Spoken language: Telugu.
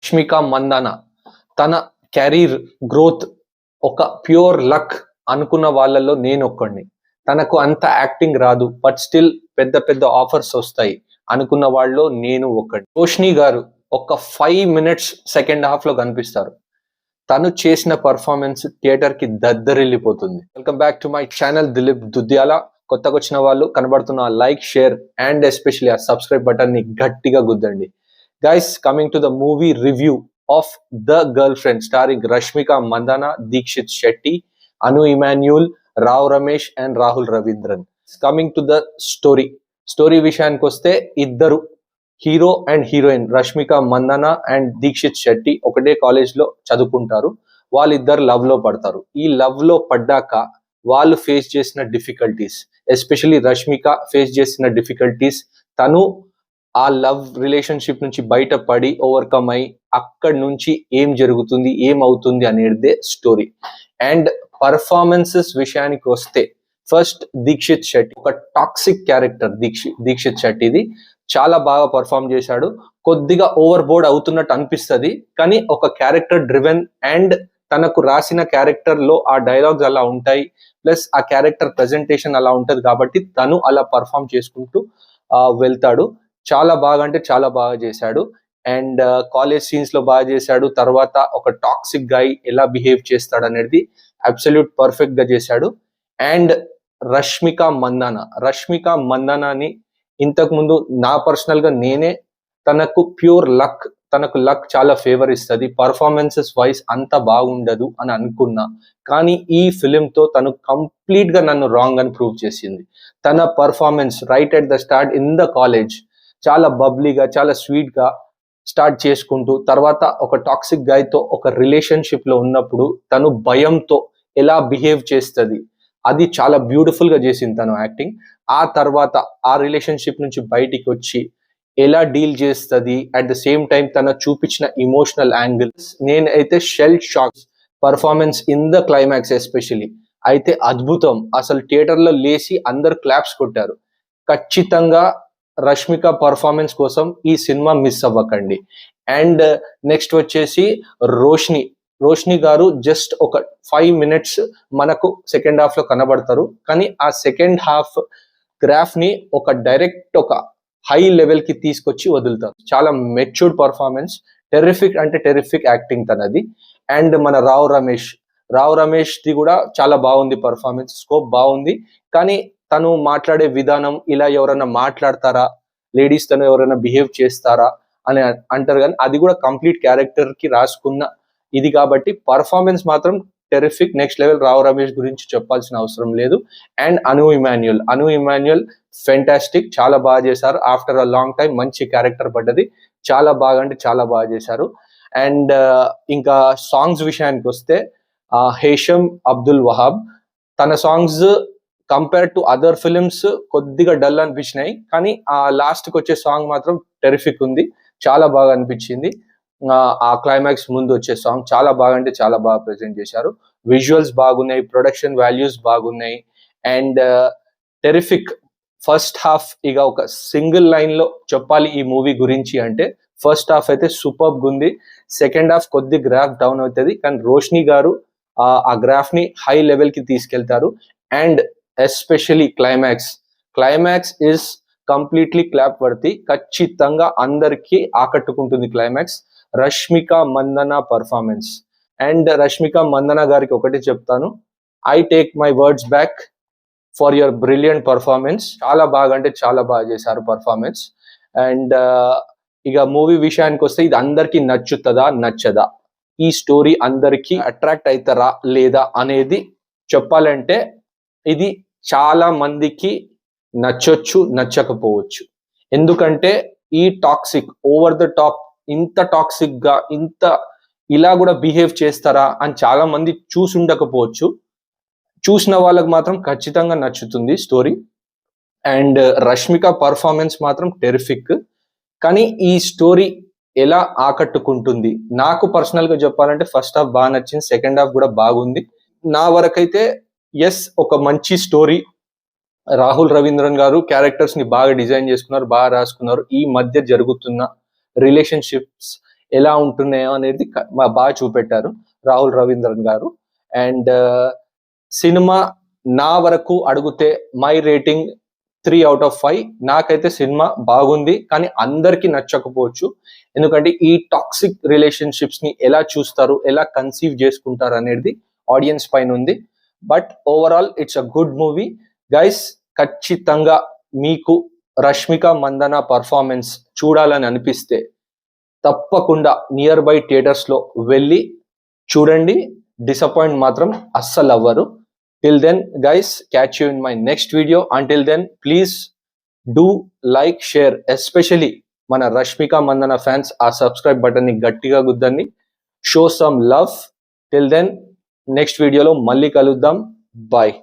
రష్మిక మందాన తన కెరీర్ గ్రోత్ ఒక ప్యూర్ లక్ అనుకున్న వాళ్ళలో నేను ఒక్కడిని. తనకు అంత యాక్టింగ్ రాదు, బట్ స్టిల్ పెద్ద పెద్ద ఆఫర్స్ వస్తాయి అనుకున్న వాళ్ళలో నేను ఒక్కడిని. రోష్ని గారు ఒక 5 minutes సెకండ్ హాఫ్ లో కనిపిస్తారు. తను చేసిన పర్ఫార్మెన్స్ థియేటర్ కి దద్దరిల్లిపోతుంది. Welcome back to my channel Dileep Dudyala. కొత్తగా వచ్చిన వాళ్ళు కనబడుతున్న లైక్, షేర్ అండ్ ఎస్పెషల్లీ ఆ సబ్స్క్రైబ్ బటన్ ని గట్టిగా గుద్దండి. Guys, coming to the movie review of The Girlfriend starring Rashmika Mandanna, Deekshit Shetty, Anu Emmanuel, Rao Ramesh and Rahul Ravindran. Coming to the story విషయానికి వస్తే ఇద్దరు hero and heroine Rashmika Mandanna and Dikshith Shetty ఒకటే కాలేజ్ లో చదువుకుంటారు. వాళ్ళిద్దరు లవ్ లో పడతారు. ఈ లవ్ లో పడ్డాక వాళ్ళు ఫేస్ చేసిన డిఫికల్టీస్, ఎస్పెషల్లీ రష్మిక ఫేస్ చేసిన డిఫికల్టీస్, తను ఆ లవ్ రిలేషన్షిప్ నుంచి బయటపడి ఓవర్కమ్ అయి అక్కడి నుంచి ఏం జరుగుతుంది, ఏమవుతుంది అనేదే స్టోరీ. అండ్ పర్ఫార్మెన్సెస్ విషయానికి వస్తే ఫస్ట్ దీక్షిత్ శెట్టి ఒక టాక్సిక్ క్యారెక్టర్. దీక్షిత్ శెట్టిది చాలా బాగా పర్ఫామ్ చేశాడు. కొద్దిగా ఓవర్ బోర్డ్ అవుతున్నట్టు అనిపిస్తుంది, కానీ ఒక క్యారెక్టర్ డ్రివెన్ అండ్ తనకు రాసిన క్యారెక్టర్ లో ఆ డైలాగ్స్ అలా ఉంటాయి, ప్లస్ ఆ క్యారెక్టర్ ప్రెజెంటేషన్ అలా ఉంటది కాబట్టి తను అలా పర్ఫామ్ చేసుకుంటూ వెళ్తాడు. చాలా బాగా అంటే చాలా బాగా చేశాడు. అండ్ కాలేజ్ సీన్స్ లో బాగా చేశాడు. తర్వాత ఒక టాక్సిక్ గాయ్ ఎలా బిహేవ్ చేస్తాడు అనేది అబ్సల్యూట్ పర్ఫెక్ట్ గా చేశాడు. అండ్ రష్మిక మందానాని ఇంతకు ముందు నా పర్సనల్ గా నేనే తనకు ప్యూర్ లక్, తనకు లక్ చాలా ఫేవర్ ఇస్తుంది, పర్ఫార్మెన్సెస్ వైజ్ అంత బాగుండదు అని అనుకున్నా. కానీ ఈ ఫిలిం తో తను కంప్లీట్ గా నన్ను రాంగ్ అని ప్రూవ్ చేసింది. తన performance right at the start in the college చాలా బబ్లీగా, చాలా స్వీట్ గా స్టార్ట్ చేసుకుంటూ తర్వాత ఒక టాక్సిక్ గాయ్ తో ఒక రిలేషన్షిప్ లో ఉన్నప్పుడు తను భయంతో ఎలా బిహేవ్ చేస్తుంది అది చాలా బ్యూటిఫుల్ గా చేసింది తను యాక్టింగ్. ఆ తర్వాత ఆ రిలేషన్షిప్ నుంచి బయటికి వచ్చి ఎలా డీల్ చేస్తుంది, అట్ ద సేమ్ టైం తన చూపించిన ఇమోషనల్ యాంగిల్స్, నేనైతే shell shocks. Performance in the climax especially అయితే అద్భుతం. అసలు థియేటర్ లో లేచి అందరు క్లాప్స్ కొట్టారు. ఖచ్చితంగా రష్మిక పర్ఫార్మెన్స్ కోసం ఈ సినిమా మిస్ అవ్వకండి. అండ్ నెక్స్ట్ వచ్చేసి రోష్ని గారు జస్ట్ ఒక 5 minutes మనకు సెకండ్ హాఫ్ లో కనబడతారు, కానీ ఆ సెకండ్ హాఫ్ గ్రాఫ్ ని ఒక డైరెక్ట్ ఒక హై లెవెల్ కి తీసుకొచ్చి వదులుతారు. చాలా మెచ్యూర్డ్ పర్ఫార్మెన్స్, టెర్రిఫిక్ అంటే టెర్రిఫిక్ యాక్టింగ్ తనది. అండ్ మన రావ్ రమేష్ ది కూడా చాలా బాగుంది పర్ఫార్మెన్స్, స్కోప్ బాగుంది. కానీ తను మాట్లాడే విధానం, ఇలా ఎవరైనా మాట్లాడతారా, లేడీస్ తను ఎవరైనా బిహేవ్ చేస్తారా అని అంటారు, కానీ అది కూడా కంప్లీట్ క్యారెక్టర్ కి రాసుకున్న ఇది కాబట్టి పర్ఫార్మెన్స్ మాత్రం terrific, next level. Rao Ramesh గురించి చెప్పాల్సిన అవసరం లేదు. అండ్ అను ఇమాన్యుయల్ ఫెంటాస్టిక్, చాలా బాగా చేశారు. ఆఫ్టర్ అ లాంగ్ టైం మంచి క్యారెక్టర్ పడ్డది, చాలా బాగా అంటే చాలా బాగా చేశారు. అండ్ ఇంకా సాంగ్స్ విషయానికి వస్తే హేషమ్ అబ్దుల్ వహాబ్, తన songs compare to other films కొద్దిగా డల్ అనిపించినాయి, కానీ ఆ లాస్ట్కి వచ్చే సాంగ్ మాత్రం టెరిఫిక్ ఉంది, చాలా బాగా అనిపించింది. ఆ క్లైమాక్స్ ముందు వచ్చే సాంగ్ చాలా బాగా అంటే చాలా బాగా ప్రెజెంట్ చేశారు. విజువల్స్ బాగున్నాయి, ప్రొడక్షన్ వాల్యూస్ బాగున్నాయి. And terrific first half. ఇక ఒక సింగిల్ లైన్ లో చెప్పాలి ఈ మూవీ గురించి అంటే ఫస్ట్ హాఫ్ అయితే సూపర్బ్ ఉంది. సెకండ్ హాఫ్ కొద్ది గ్రాఫ్ డౌన్ అవుతుంది, కానీ రోష్ని గారు ఆ గ్రాఫ్ ని హై లెవెల్ కి తీసుకెళ్తారు. And especially climax is completely clap worthy, ఖచ్చితంగా అందరికీ ఆకట్టుకుంటుంది climax. Rashmika Mandanna performance. And Rashmika Mandanna గారికి ఒకటి చెప్తాను, I take my words back for your brilliant performance. చాలా బాగా అంటే చాలా బాగా చేశారు పర్ఫార్మెన్స్. అండ్ ఇక మూవీ విషయానికి వస్తే ఇది అందరికీ నచ్చుతుందా నచ్చదా, ఈ స్టోరీ అందరికీ అట్రాక్ట్ అవుతారా లేదా అనేది చెప్పాలంటే ఇది చాలా మందికి నచ్చొచ్చు, నచ్చకపోవచ్చు. ఎందుకంటే ఈ టాక్సిక్, ఓవర్ ద టాప్, ఇంత టాక్సిక్ గా ఇంత ఇలా కూడా బిహేవ్ చేస్తారా అని చాలా మంది చూసి ఉండకపోవచ్చు. చూసిన వాళ్ళకి మాత్రం ఖచ్చితంగా నచ్చుతుంది స్టోరీ. అండ్ రష్మిక పర్ఫార్మెన్స్ మాత్రం టెరిఫిక్. కానీ ఈ స్టోరీ ఎలా ఆకట్టుకుంటుంది, నాకు పర్సనల్ గా చెప్పాలంటే ఫస్ట్ హాఫ్ బాగా నచ్చింది, సెకండ్ హాఫ్ కూడా బాగుంది. నా వరకైతే ఎస్, ఒక మంచి స్టోరీ. రాహుల్ రవీంద్రన్ గారు క్యారెక్టర్స్ ని బాగా డిజైన్ చేసుకున్నారు, బాగా రాసుకున్నారు. ఈ మధ్య జరుగుతున్న రిలేషన్షిప్స్ ఎలా ఉంటున్నాయో అనేది బాగా చూపెట్టారు రాహుల్ రవీంద్రన్ గారు. అండ్ సినిమా నా వరకు అడిగితే మై రేటింగ్ 3/5. నాకైతే సినిమా బాగుంది, కానీ అందరికీ నచ్చకపోవచ్చు. ఎందుకంటే ఈ టాక్సిక్ రిలేషన్షిప్స్ ని ఎలా చూస్తారు, ఎలా కన్సీవ్ చేసుకుంటారు అనేది ఆడియన్స్ పైన ఉంది. But overall it's a good movie guys. ఖచ్చితంగా మీకు రష్మిక మందన పర్ఫార్మెన్స్ చూడాలని అనిపిస్తే తప్పకుండా నియర్ బై థియేటర్స్ లో వెళ్ళి చూడండి. డిసప్పాయింట్ మాత్రం అస్సలు అవ్వరు. Till then guys, catch you in my next video. Until then please do like, share. Especially మన రష్మిక మందన ఫ్యాన్స్ ఆ సబ్స్క్రైబ్ బటన్ ని గట్టిగా గుద్దండి. Show some love. Till then next వీడియోలో మళ్ళీ కలుద్దాం. బాయ్.